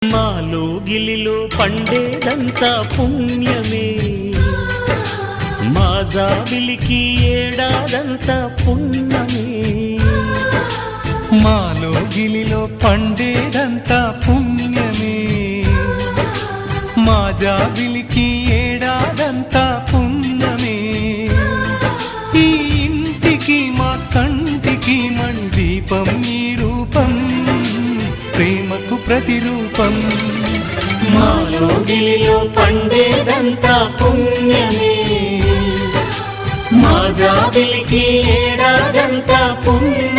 మాలో గిలిలో పండేదంతా పుణ్యమే, మా జాబిలికి ఏడాదంతా పుణ్యమే. మాలో గిలిలో పండేదంతా పుణ్యమే, మా జాబిలికి ఏడాదంతా పుణ్యమే. ఈ ఇంటికి మా కంటికి మందీపం ఈ రూపం, ప్రేమకు ప్రతిరూపం. మాలో గిలిలో పండేదంతా పుణ్యమే, మా జాబిలికి ఏడాదంతా పుణ్యమే.